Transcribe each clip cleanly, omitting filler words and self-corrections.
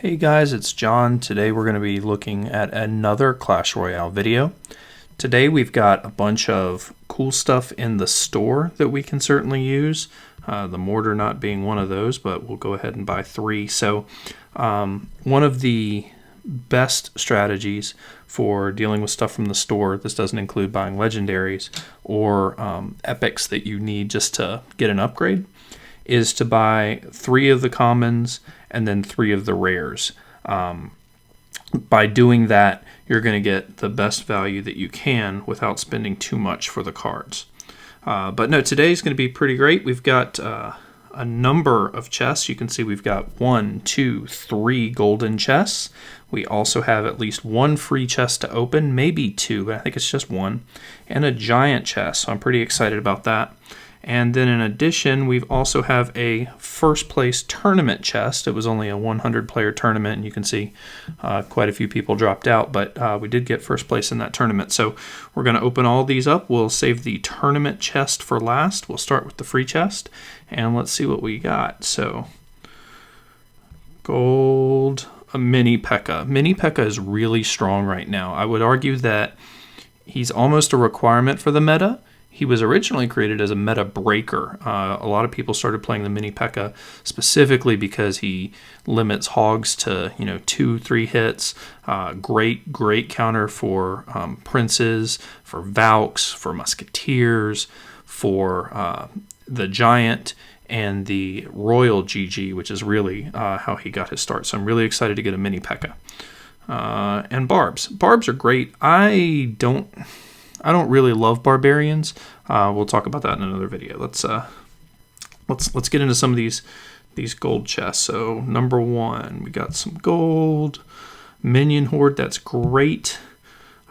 Hey guys, it's John. Today we're going to be looking at another Clash Royale video. Today we've got a bunch of cool stuff in the store that we can certainly use. The mortar not being one of those, but we'll go ahead and buy 3. So one of the best strategies for dealing with stuff from the store, this doesn't include buying legendaries or epics that you need just to get an upgrade, is to buy 3 of the commons and then 3 of the rares. By doing that, you're going to get the best value that you can without spending too much for the cards. But no, today's going to be pretty great. We've got a number of chests. You can see we've got 1, 2, 3 golden chests. We also have at least 1 free chest to open, maybe 2, but I think it's just 1, and a giant chest, so I'm pretty excited about that. And then in addition, we also have a first place tournament chest. It was only a 100 player tournament, and you can see quite a few people dropped out, but we did get first place in that tournament. So we're going to open all these up. We'll save the tournament chest for last. We'll start with the free chest, and let's see what we got. So gold, a mini P.E.K.K.A. Mini P.E.K.K.A. is really strong right now. I would argue that he's almost a requirement for the meta. He was originally created as a meta breaker. A lot of people started playing the mini P.E.K.K.A. specifically because he limits hogs to 2-3 hits. Great counter for princes, for Valks, for musketeers, for the giant and the royal GG, which is really how he got his start. So I'm really excited to get a mini P.E.K.K.A. And barbs. Barbs are great. I don't really love barbarians. We'll talk about that in another video. Let's get into some of these gold chests. So number 1, we got some gold. Minion horde, that's great.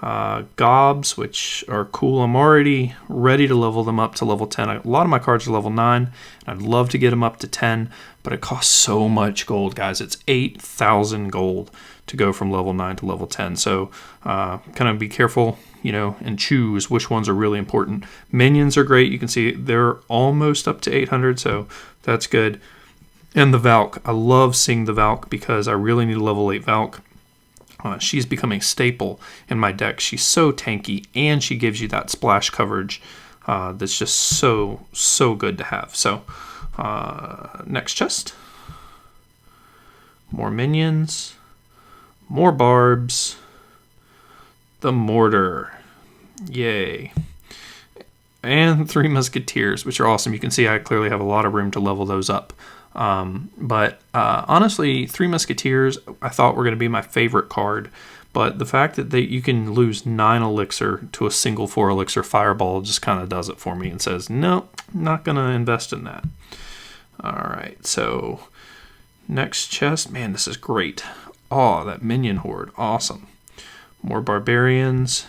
Gobs, which are cool. I'm already ready to level them up to level 10. A lot of my cards are level 9, and I'd love to get them up to 10, but it costs so much gold, guys. It's 8,000 gold to go from level 9 to level 10. So kind of be careful, and choose which ones are really important. Minions are great. You can see they're almost up to 800, so that's good. And the Valk. I love seeing the Valk because I really need a level 8 Valk. She's becoming a staple in my deck. She's so tanky, and she gives you that splash coverage that's just so good to have. So next chest. More minions. More barbs. The mortar. Yay. And 3 musketeers, which are awesome. You can see I clearly have a lot of room to level those up. But honestly, 3 musketeers I thought were going to be my favorite card. But the fact that you can lose 9 elixir to a single 4 elixir fireball just kind of does it for me and says, no, not going to invest in that. Alright, so next chest. Man, this is great. Oh, that minion horde. Awesome. More barbarians.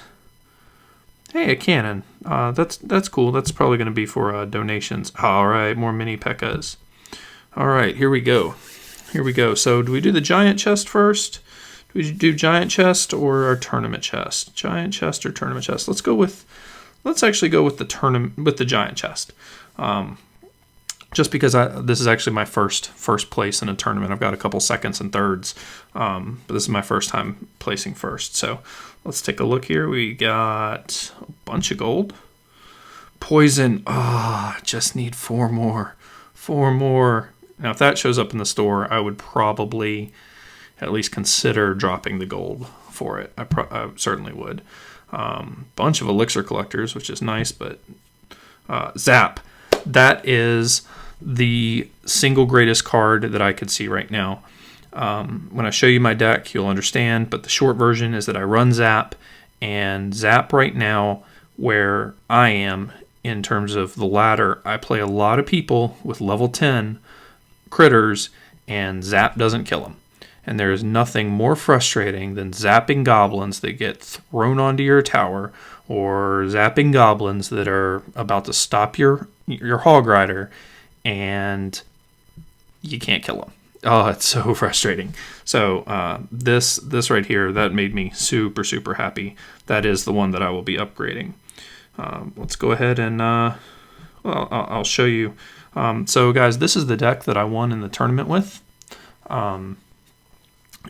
Hey, a cannon. That's cool. That's probably going to be for donations. All right, more mini P.E.K.K.A.s. All right, here we go. So do we do the giant chest first? Do we do giant chest or our tournament chest? Giant chest or tournament chest? Let's actually go with the giant chest. Just because this is actually my first place in a tournament. I've got a couple seconds and thirds, but this is my first time placing first. So let's take a look here. We got a bunch of gold. Poison. Just need 4 more. 4 more. Now, if that shows up in the store, I would probably at least consider dropping the gold for it. I certainly would. Bunch of elixir collectors, which is nice, but Zap. That is the single greatest card that I could see right now. When I show you my deck, you'll understand, but the short version is that I run Zap, and Zap right now, where I am in terms of the ladder, I play a lot of people with level 10 critters, and Zap doesn't kill them. And there is nothing more frustrating than zapping goblins that get thrown onto your tower, or zapping goblins that are about to stop your hog rider, and you can't kill them. Oh, it's so frustrating. So this right here, that made me super happy. That is the one that I will be upgrading. Let's go ahead and I'll show you. So guys, this is the deck that I won in the tournament with.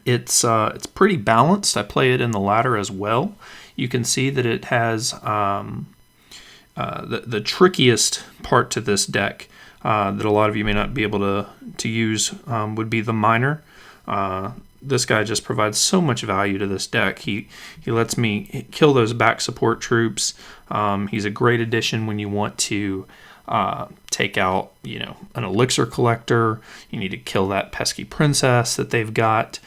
It's pretty balanced. I play it in the ladder as well. You can see that it has the trickiest part to this deck that a lot of you may not be able to use would be the miner. This guy just provides so much value to this deck. He lets me kill those back support troops. He's a great addition when you want to take out, an elixir collector. You need to kill that pesky princess that they've got.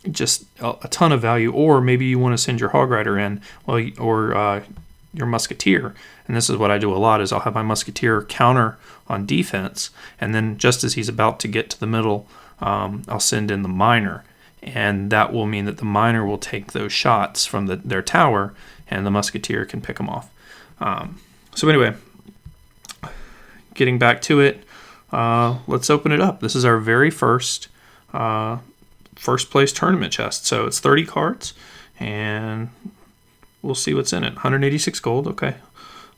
Just a ton of value. Or maybe you want to send your hog rider in, or your musketeer. And this is what I do a lot: is I'll have my musketeer counter on defense, and then just as he's about to get to the middle, I'll send in the miner, and that will mean that the miner will take those shots from their tower, and the musketeer can pick them off. So anyway, getting back to it, let's open it up. This is our very first place tournament chest. So it's 30 cards, and we'll see what's in it. 186 gold. Okay.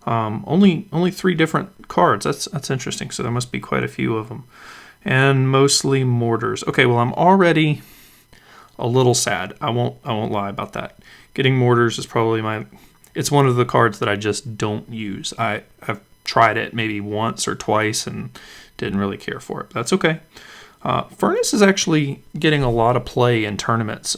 Only 3 different cards. That's interesting. So there must be quite a few of them, and mostly mortars. Okay. Well, I'm already a little sad. I won't lie about that. Getting mortars is probably it's one of the cards that I just don't use. I've tried it maybe once or twice and didn't really care for it. But that's okay. Furnace is actually getting a lot of play in tournaments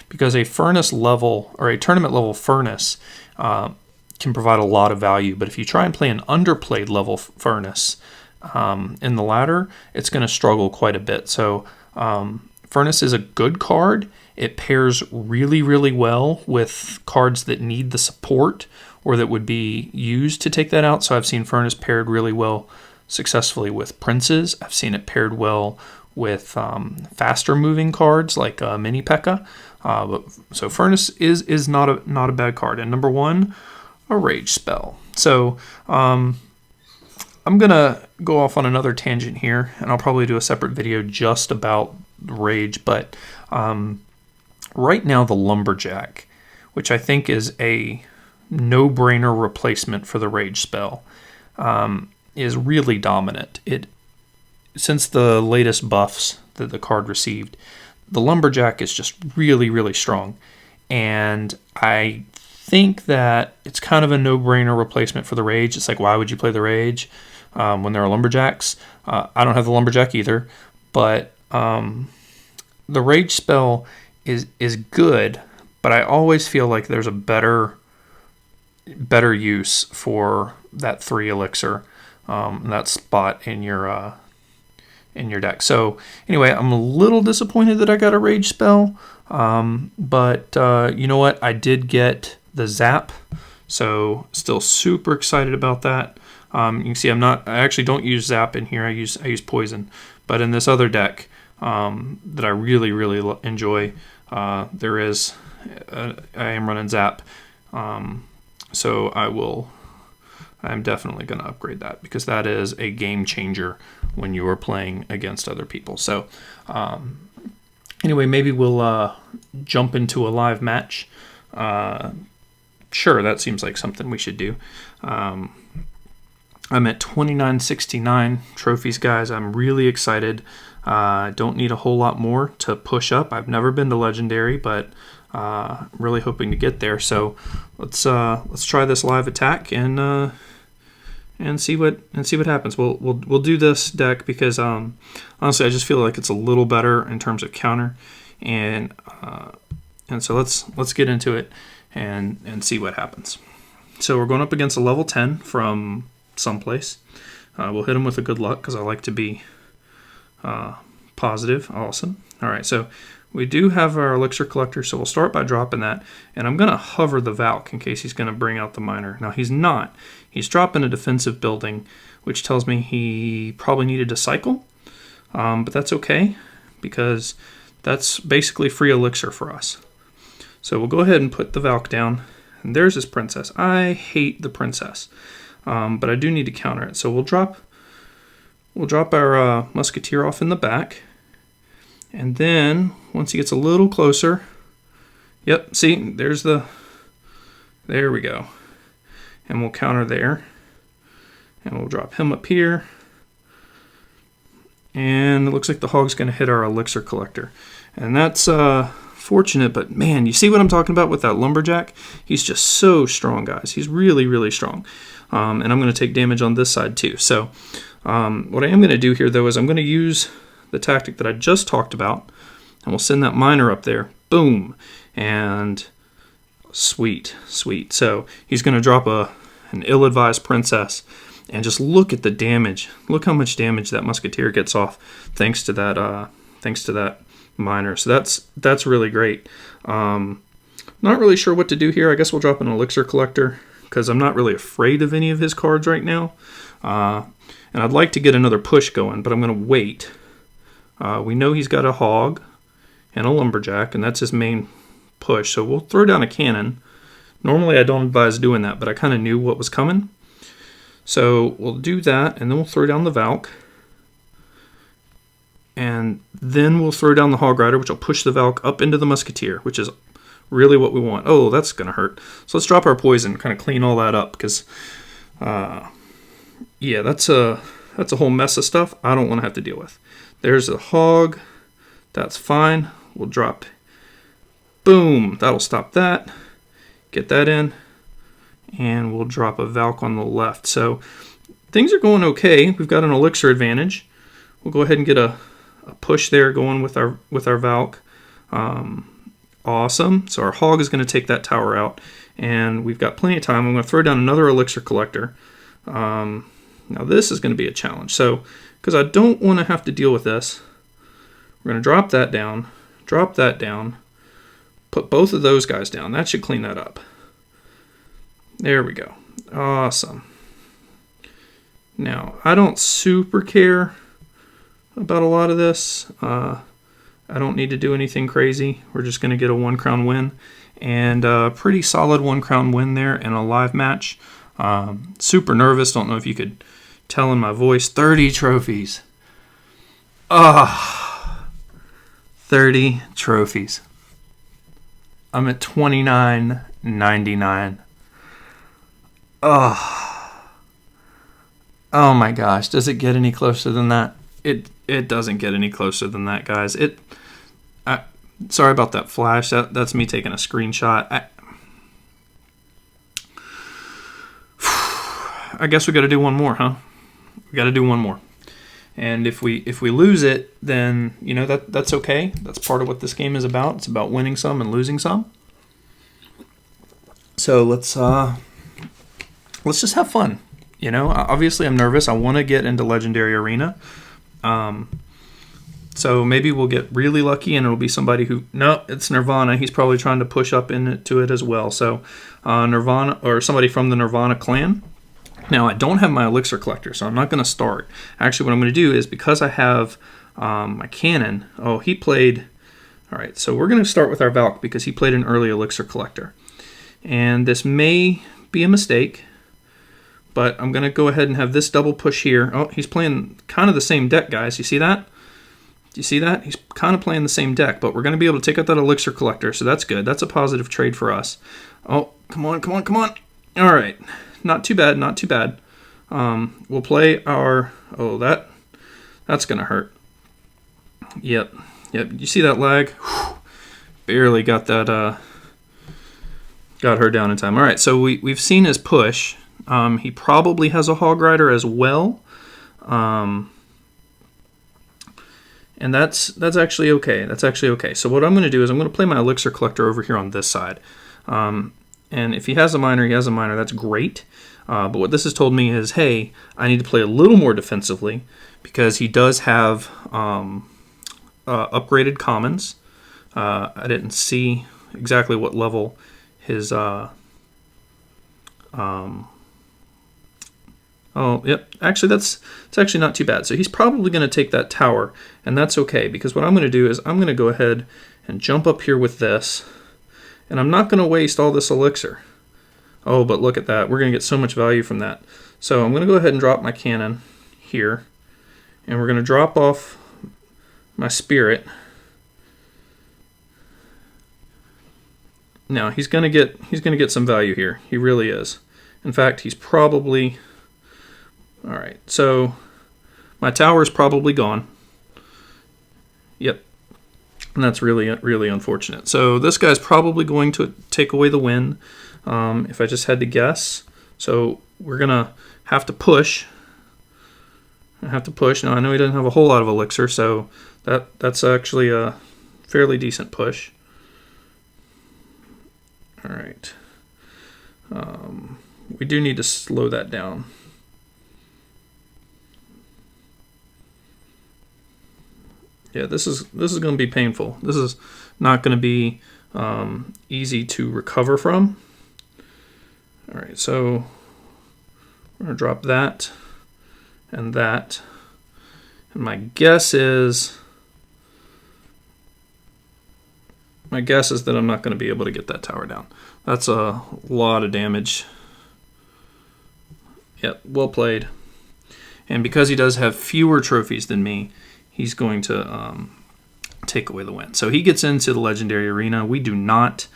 because a furnace level or a tournament level furnace can provide a lot of value. But if you try and play an underplayed level furnace in the ladder, it's going to struggle quite a bit. So Furnace is a good card. It pairs really, really well with cards that need the support or that would be used to take that out. So I've seen Furnace paired really well successfully with Princes. I've seen it paired well with faster moving cards like Mini P.E.K.K.A. So Furnace is not a bad card. And number 1, a Rage spell. So I'm going to go off on another tangent here, and I'll probably do a separate video just about Rage. But right now the Lumberjack, which I think is a no-brainer replacement for the Rage spell, is really dominant. Since the latest buffs that the card received, the Lumberjack is just really, really strong. And I think that it's kind of a no-brainer replacement for the Rage. It's like, why would you play the Rage when there are Lumberjacks? I don't have the Lumberjack either, but the Rage spell is good, but I always feel like there's a better use for that 3 elixir, that spot in your deck. So anyway, I'm a little disappointed that I got a Rage spell, but you know what? I did get the Zap, so still super excited about that. You can see I actually don't use Zap in here. I use Poison, but in this other deck that I really, really enjoy, I am running Zap. So I'm definitely going to upgrade that because that is a game changer when you are playing against other people. So anyway, maybe we'll jump into a live match. Sure, that seems like something we should do. I'm at 2969 trophies, guys. I'm really excited. Don't need a whole lot more to push up. I've never been to Legendary, but really hoping to get there. So let's try this live attack and see what happens. We'll do this deck because honestly I just feel like it's a little better in terms of counter, and so let's get into it and see what happens. So we're going up against a level 10 from someplace. We'll hit him with a good luck because I like to be positive. Awesome. All right, so we do have our elixir collector, so we'll start by dropping that, and I'm going to hover the Valk in case he's going to bring out the miner. Now he's not. He's dropping a defensive building, which tells me he probably needed to cycle, but that's okay because that's basically free elixir for us. So we'll go ahead and put the Valk down, and there's his princess. I hate the princess, but I do need to counter it. So we'll drop our musketeer off in the back. And then, once he gets a little closer, yep, see, there we go. And we'll counter there. And we'll drop him up here. And it looks like the hog's going to hit our elixir collector. And that's fortunate, but man, you see what I'm talking about with that lumberjack? He's just so strong, guys. He's really, really strong. And I'm going to take damage on this side too. So what I am going to do here, though, is I'm going to use the tactic that I just talked about. And we'll send that miner up there. Boom. And sweet, sweet. So he's going to drop an ill-advised princess. And just look at the damage. Look how much damage that musketeer gets off thanks to that miner. So that's really great. Not really sure what to do here. I guess we'll drop an elixir collector because I'm not really afraid of any of his cards right now. And I'd like to get another push going, but I'm going to wait. We know he's got a hog and a lumberjack, and that's his main push. So we'll throw down a cannon. Normally I don't advise doing that, but I kind of knew what was coming. So we'll do that, and then we'll throw down the Valk. And then we'll throw down the Hog Rider, which will push the Valk up into the Musketeer, which is really what we want. Oh, that's going to hurt. So let's drop our poison, kind of clean all that up, because, yeah, that's a whole mess of stuff I don't want to have to deal with. There's a Hog. That's fine. We'll drop. Boom. That'll stop that. Get that in. And we'll drop a Valk on the left. So things are going okay. We've got an elixir advantage. We'll go ahead and get a push there going with our Valk. Awesome. So our hog is going to take that tower out, and we've got plenty of time. I'm going to throw down another elixir collector. Now this is going to be a challenge. So because I don't want to have to deal with this, we're going to drop that down, put both of those guys down. That should clean that up. There we go. Awesome. Now, I don't super care about a lot of this. I don't need to do anything crazy. We're just going to get a 1 crown win. And a pretty solid 1 crown win there in a live match. Super nervous. Don't know if you could tell in my voice. 30 trophies. 30 trophies. I'm at 29.99. Oh my gosh, does it get any closer than that? It doesn't get any closer than that, guys. Sorry about that flash. That's me taking a screenshot. I guess we got to do one more, huh? We got to do one more. And if we lose it, then that's okay. That's part of what this game is about. It's about winning some and losing some. So let's just have fun. Obviously I'm nervous. I want to get into Legendary Arena. So maybe we'll get really lucky and it'll be somebody who... No, it's Nirvana. He's probably trying to push up into it as well. So Nirvana, or somebody from the Nirvana clan. Now, I don't have my elixir collector, so I'm not going to start. Actually, what I'm going to do is, because I have my cannon... Oh, he played... All right, so we're going to start with our Valk because he played an early elixir collector. And this may be a mistake, but I'm going to go ahead and have this double push here. Oh, he's playing kind of the same deck, guys. You see that? Do you see that? He's kind of playing the same deck, but we're going to be able to take out that elixir collector, so that's good. That's a positive trade for us. Oh, come on, come on, come on. All right. Not too bad, not too bad. We'll play our... Oh, that's going to hurt. Yep. You see that lag? Whew. Barely got that... Got her down in time. All right, so we've seen his push. He probably has a Hog Rider as well. And that's actually okay. That's actually okay. So what I'm going to do is I'm going to play my elixir collector over here on this side. And if he has a miner, he has a miner. That's great. But what this has told me is, hey, I need to play a little more defensively because he does have upgraded commons. I didn't see exactly what level his... Oh, yep. Actually, it's actually not too bad. So he's probably going to take that tower, and that's okay because what I'm going to do is I'm going to go ahead and jump up here with this. And I'm not going to waste all this elixir. Oh, but look at that. We're going to get so much value from that. So I'm going to go ahead and drop my cannon here. And we're going to drop off my spirit. Now, he's going to get some value here. He really is. In fact, he's probably... All right, so my tower is probably gone. Yep. And that's really, really unfortunate. So this guy's probably going to take away the win, if I just had to guess. So we're going to have to push. Now, I know he doesn't have a whole lot of elixir, so that's actually a fairly decent push. All right. We do need to slow that down. Yeah, this is going to be painful. This is not going to be easy to recover from. All right, so we're going to drop that and that. And my guess is that I'm not going to be able to get that tower down. That's a lot of damage. Yep, well played. And because he does have fewer trophies than me, he's going to take away the win. So he gets into the Legendary Arena. We do not,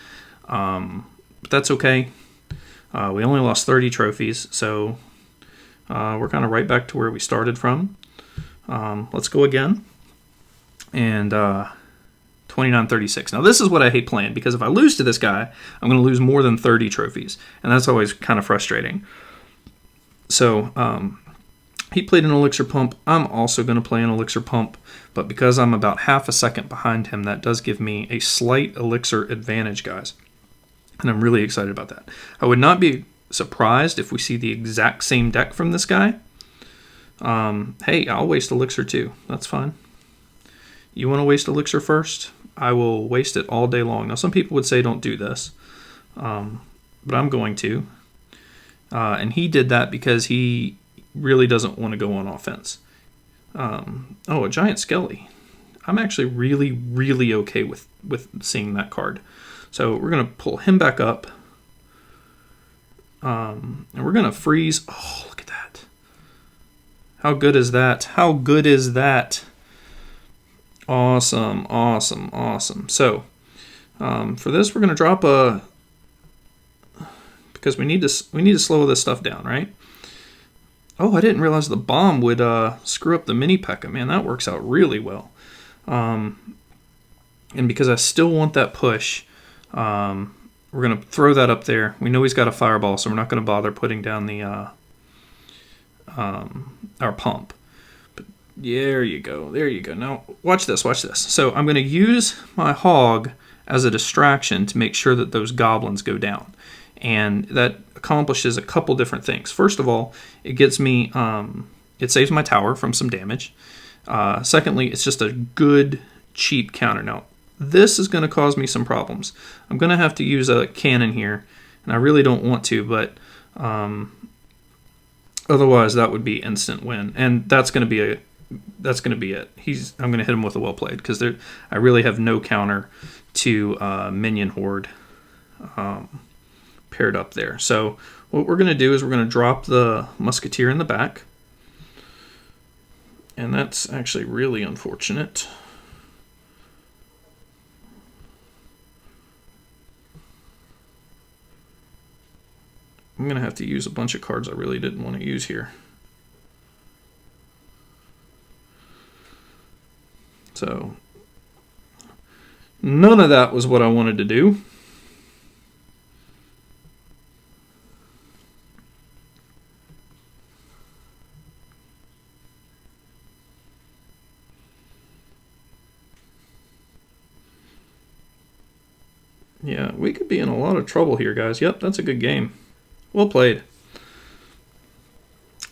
but that's okay. We only lost 30 trophies, so we're kind of right back to where we started from. Let's go again. And 29-36. Now this is what I hate playing, because if I lose to this guy, I'm going to lose more than 30 trophies. And that's always kind of frustrating. So he played an elixir pump. I'm also going to play an elixir pump. But because I'm about half a second behind him, that does give me a slight elixir advantage, guys. And I'm really excited about that. I would not be surprised if we see the exact same deck from this guy. Hey, I'll waste elixir too. That's fine. You want to waste elixir first? I will waste it all day long. Now, some people would say don't do this, but I'm going to. And he did that because he really doesn't want to go on offense. Oh, a giant skelly. I'm actually really, really okay with seeing that card. So we're going to pull him back up. And we're going to freeze. Oh, look at that. How good is that? How good is that? Awesome, awesome, awesome. So for this, we're going to drop a... Because we need to slow this stuff down, right? Oh, I didn't realize the bomb would screw up the mini P.E.K.K.A. Man, that works out really well. And because I still want that push, we're going to throw that up there. We know he's got a fireball, so we're not going to bother putting down the our pump. But there you go. There you go. Now, watch this. Watch this. So I'm going to use my hog as a distraction to make sure that those goblins go down. And that accomplishes a couple different things. First of all, it gets me, it saves my tower from some damage. Secondly, it's just a good, cheap counter. Now, this is going to cause me some problems. I'm going to have to use a cannon here, and I really don't want to, but otherwise that would be instant win. And that's going to be it. I'm going to hit him with a well played, because I really have no counter to minion horde paired up there. So what we're going to do is we're going to drop the musketeer in the back. And that's actually really unfortunate. I'm going to have to use a bunch of cards I really didn't want to use here. So none of that was what I wanted to do. Yeah, we could be in a lot of trouble here, guys. Yep, that's a good game. Well played.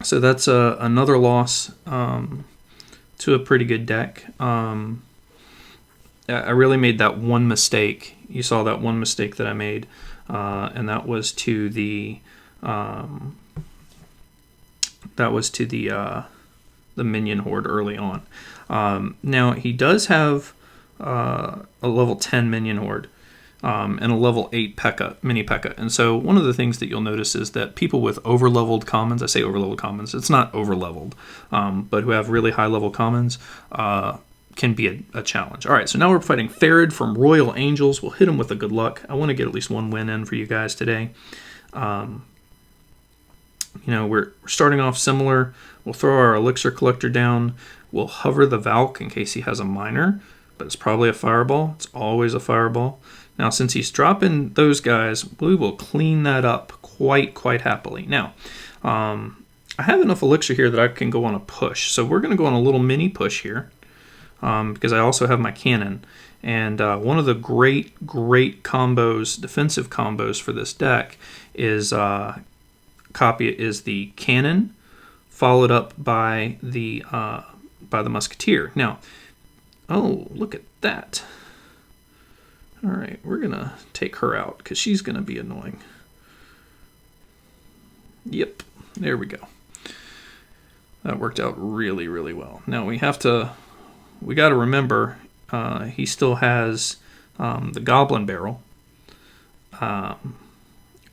So that's another loss to a pretty good deck. I really made that one mistake. You saw that one mistake that I made, and that was to the minion horde early on. Now he does have a level 10 minion horde. And a level 8 P.E.K.K.A, mini P.E.K.K.A. And so one of the things that you'll notice is that people with over-leveled commons, I say over-leveled commons, it's not over-leveled, but who have really high-level commons, can be a challenge. All right, so now we're fighting Farid from Royal Angels. We'll hit him with a good luck. I want to get at least one win in for you guys today. We're starting off similar. We'll throw our elixir collector down. We'll hover the Valk in case he has a miner. but it's probably a fireball. It's always a fireball. Now, since he's dropping those guys, we will clean that up quite happily. Now, I have enough elixir here that I can go on a push. So we're going to go on a little mini push here because I also have my cannon. And one of the great combos, defensive combos for this deck is the cannon followed up by the musketeer. Now, oh, look at that. All right, we're going to take her out because she's going to be annoying. Yep, there we go. That worked out really well. Now we got to remember he still has the goblin barrel. I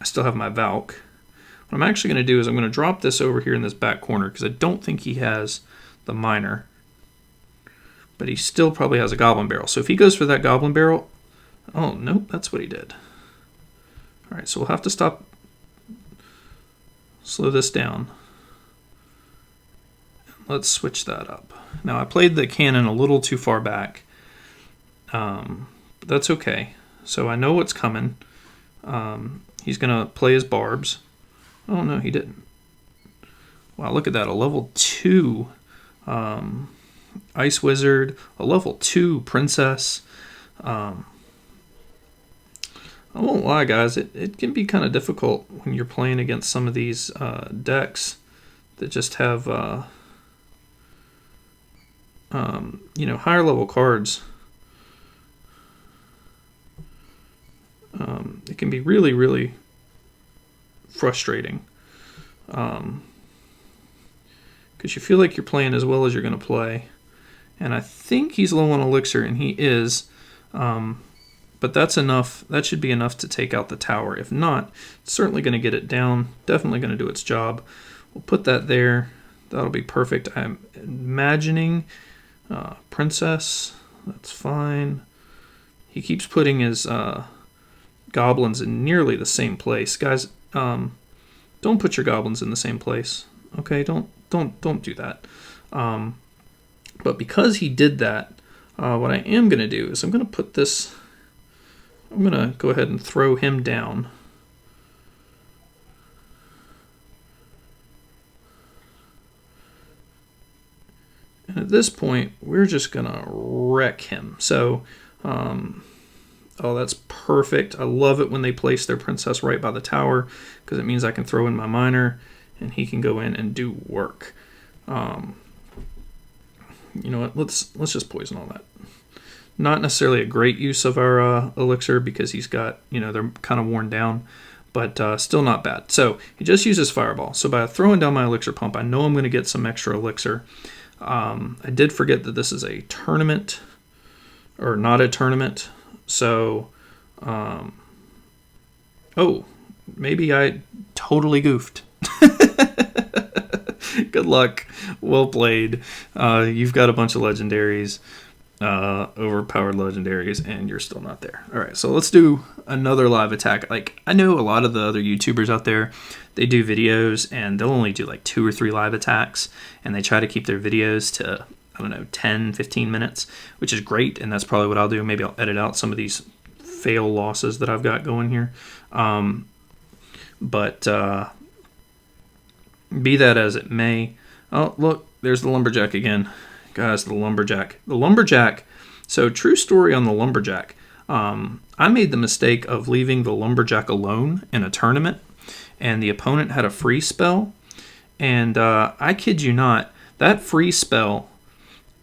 still have my Valk. What I'm actually going to do is I'm going to drop this over here in this back corner because I don't think he has the miner. But he still probably has a goblin barrel. So if he goes for that goblin barrel, oh, nope, that's what he did. All right, so we'll have to slow this down. Let's switch that up. Now, I played the cannon a little too far back. But that's okay. So I know what's coming. He's going to play his barbs. Oh, no, he didn't. Wow, look at that. A level 2 Ice Wizard. A level 2 Princess. I won't lie, guys. It can be kind of difficult when you're playing against some of these decks that just have, higher level cards. It can be really frustrating because you feel like you're playing as well as you're going to play. And I think he's low on elixir, and he is. But that's enough. That should be enough to take out the tower. If not, it's certainly going to get it down. Definitely going to do its job. We'll put that there. That'll be perfect. I'm imagining Princess. That's fine. He keeps putting his goblins in nearly the same place. Guys, don't put your goblins in the same place. Okay, don't do that. But because he did that, what I am going to do is I'm going to put this. I'm going to go ahead and throw him down. And at this point, we're just going to wreck him. So, oh, that's perfect. I love it when they place their princess right by the tower because it means I can throw in my miner and he can go in and do work. You know what? Let's just poison all that. Not necessarily a great use of our elixir because he's got, they're kind of worn down, but still not bad. So he just uses fireball. So by throwing down my elixir pump, I know I'm going to get some extra elixir. I did forget that this is a tournament, or not a tournament. So, oh, maybe I totally goofed. Good luck. Well played. You've got a bunch of legendaries. Overpowered legendaries, and you're still not there. All right, so let's do another live attack. Like, I know a lot of the other YouTubers out there, they do videos and they'll only do like 2 or 3 live attacks, and they try to keep their videos to, 10, 15 minutes, which is great, and that's probably what I'll do. Maybe I'll edit out some of these fail losses that I've got going here. But be that as it may. Oh, look, there's the lumberjack again. Guys, the lumberjack. So true story on the lumberjack. I made the mistake of leaving the lumberjack alone in a tournament, and the opponent had a freeze spell. And I kid you not, that freeze spell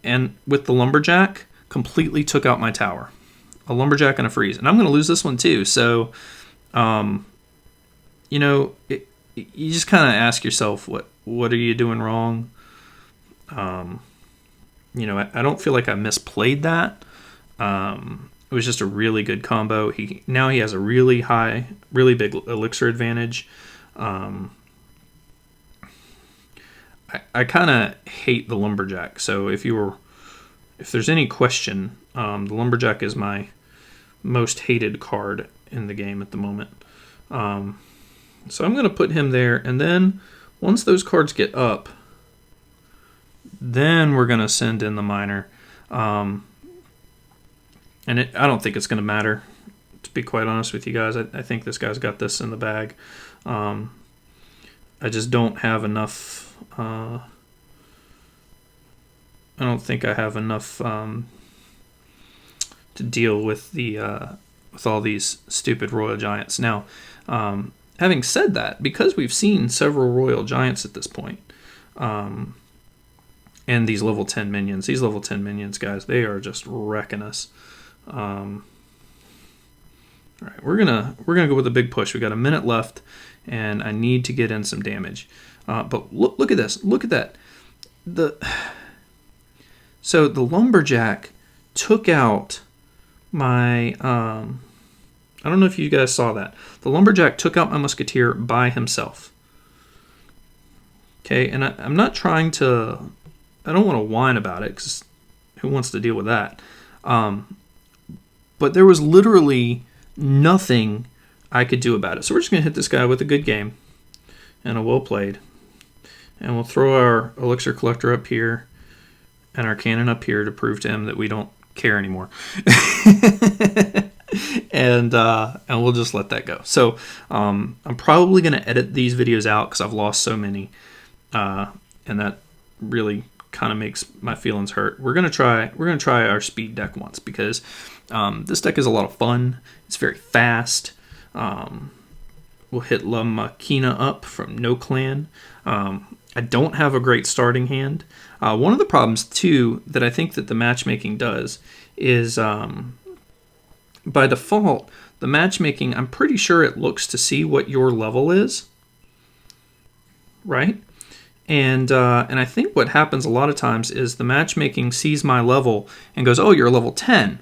and with the lumberjack completely took out my tower. A lumberjack and a freeze. And I'm going to lose this one too. So, you just kind of ask yourself, what are you doing wrong? I don't feel like I misplayed that. It was just a really good combo. Now he has a really big elixir advantage. I kind of hate the lumberjack. So if there's any question, the lumberjack is my most hated card in the game at the moment. So I'm going to put him there, and then once those cards get up, then we're going to send in the miner. And I don't think it's going to matter, to be quite honest with you guys. I think this guy's got this in the bag. I just don't have enough. I don't think I have enough to deal with with all these stupid Royal Giants. Now, having said that, because we've seen several Royal Giants at this point, and these level 10 minions, guys, they are just wrecking us. All right, we're gonna go with a big push. We got a minute left, and I need to get in some damage. But look at this. Look at that. So the lumberjack took out my. I don't know if you guys saw that. The lumberjack took out my musketeer by himself. Okay, and I'm not trying to. I don't want to whine about it, because who wants to deal with that? But there was literally nothing I could do about it. So we're just going to hit this guy with a good game and a well played. And we'll throw our elixir collector up here and our cannon up here to prove to him that we don't care anymore. and we'll just let that go. So I'm probably going to edit these videos out because I've lost so many. And that really kind of makes my feelings hurt. We're gonna try our speed deck once, because this deck is a lot of fun. It's very fast. We'll hit La Machina up from No Clan. I don't have a great starting hand. One of the problems too that I think that the matchmaking does is by default the matchmaking, I'm pretty sure it looks to see what your level is, right? And I think what happens a lot of times is the matchmaking sees my level and goes, oh, you're level 10.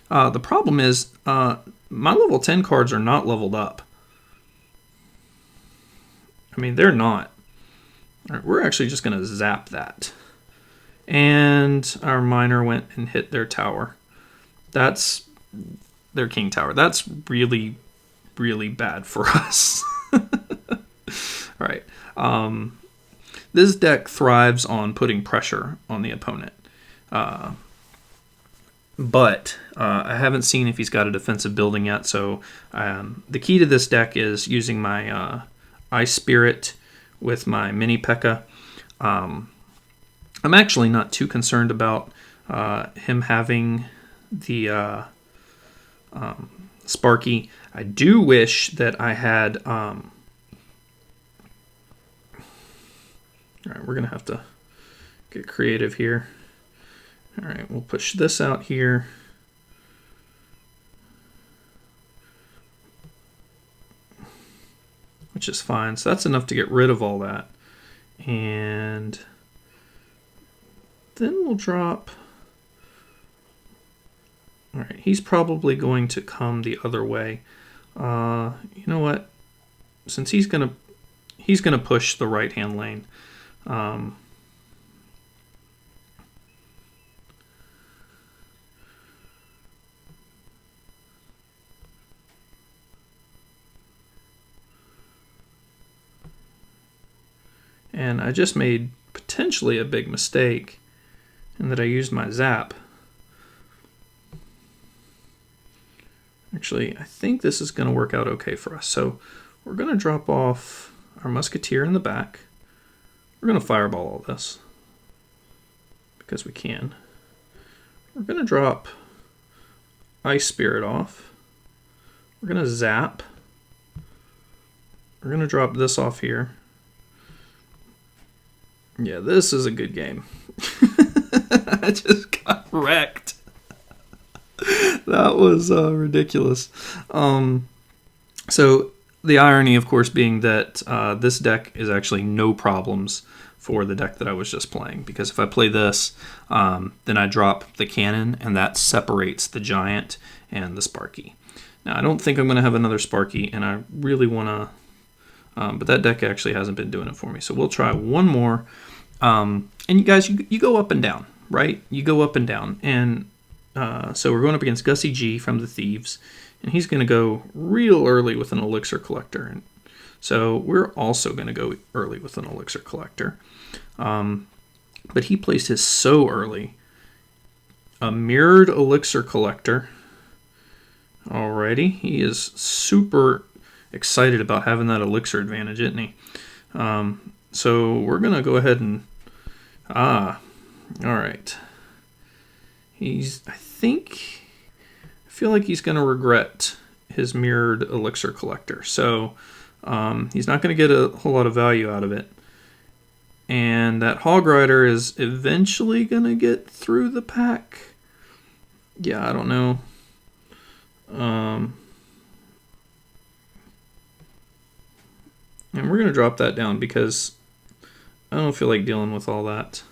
The problem is my level 10 cards are not leveled up. I mean, they're not. All right, we're actually just going to zap that. And our miner went and hit their tower. That's their king tower. That's really, really bad for us. All right. This deck thrives on putting pressure on the opponent. But I haven't seen if he's got a defensive building yet. So the key to this deck is using my Ice Spirit with my Mini P.E.K.K.A. I'm actually not too concerned about him having the Sparky. I do wish that I had... All right, we're going to have to get creative here. All right, we'll push this out here. Which is fine. So that's enough to get rid of all that. And then we'll drop... All right, he's probably going to come the other way. You know what? Since he's going to push the right-hand lane. And I just made potentially a big mistake in that I used my zap. Actually, I think this is going to work out okay for us. So we're going to drop off our musketeer in the back. We're going to fireball all this because we can. We're going to drop Ice Spirit off. We're going to zap. We're going to drop this off here. Yeah, this is a good game. I just got wrecked. That was ridiculous. So the irony, of course, being that this deck is actually no problems for the deck that I was just playing. Because if I play this, then I drop the cannon, and that separates the giant and the Sparky. Now, I don't think I'm going to have another Sparky, and I really want to... but that deck actually hasn't been doing it for me. So we'll try one more. And you guys, you go up and down, right? You go up and down. And so we're going up against Gussie G from the Thieves. And he's going to go real early with an Elixir Collector. And so we're also going to go early with an Elixir Collector. But he placed his so early. A mirrored Elixir Collector. Alrighty, he is super excited about having that elixir advantage, isn't he? So we're gonna go ahead and all right. I feel like he's gonna regret his mirrored elixir collector. So he's not gonna get a whole lot of value out of it. And that hog rider is eventually gonna get through the pack. Yeah, I don't know. And we're gonna drop that down because I don't feel like dealing with all that.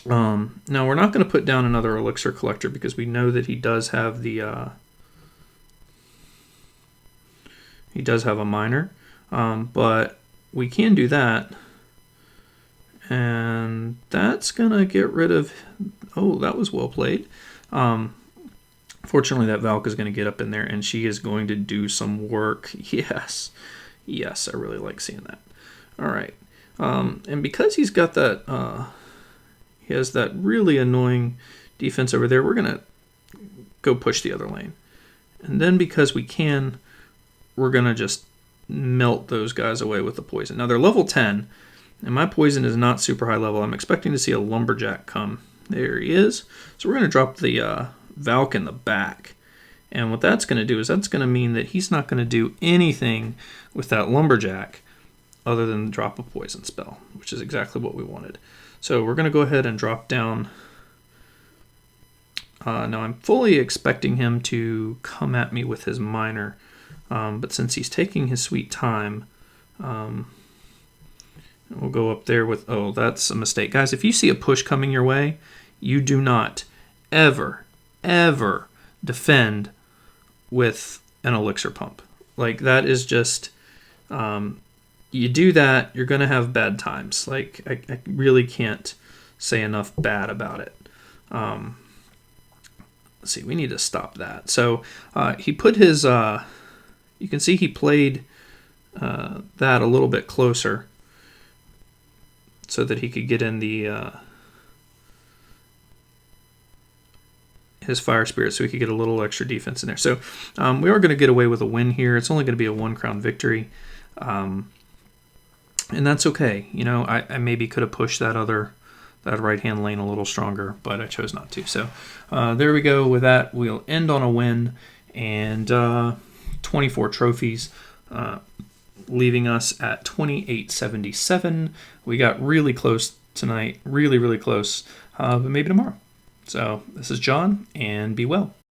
Now we're not going to put down another elixir collector because we know that he does have the he does have a miner, but we can do that, and that's gonna get rid of. Oh, that was well played. Fortunately, that Valk is going to get up in there, and she is going to do some work. Yes, yes, I really like seeing that. All right, and because he's got that. He has that really annoying defense over there. We're going to go push the other lane. And then because we can, we're going to just melt those guys away with the poison. Now they're level 10, and my poison is not super high level. I'm expecting to see a lumberjack come. There he is. So we're going to drop the Valk in the back. And what that's going to do is that's going to mean that he's not going to do anything with that lumberjack other than drop a poison spell, which is exactly what we wanted. So we're going to go ahead and drop down. Now I'm fully expecting him to come at me with his miner, but since he's taking his sweet time, we'll go up there with, oh, that's a mistake. Guys, if you see a push coming your way, you do not ever, ever defend with an elixir pump. Like, that is just... you do that, you're going to have bad times. Like, I really can't say enough bad about it. Let's see, we need to stop that. So he put his, you can see he played that a little bit closer so that he could get in the his fire spirit so he could get a little extra defense in there. So we are going to get away with a win here. It's only going to be a 1-crown victory. And that's okay. You know, I maybe could have pushed that right-hand lane a little stronger, but I chose not to. So there we go. With that, we'll end on a win and 24 trophies, leaving us at 2877. We got really close tonight, really, really close, but maybe tomorrow. So this is John, and be well.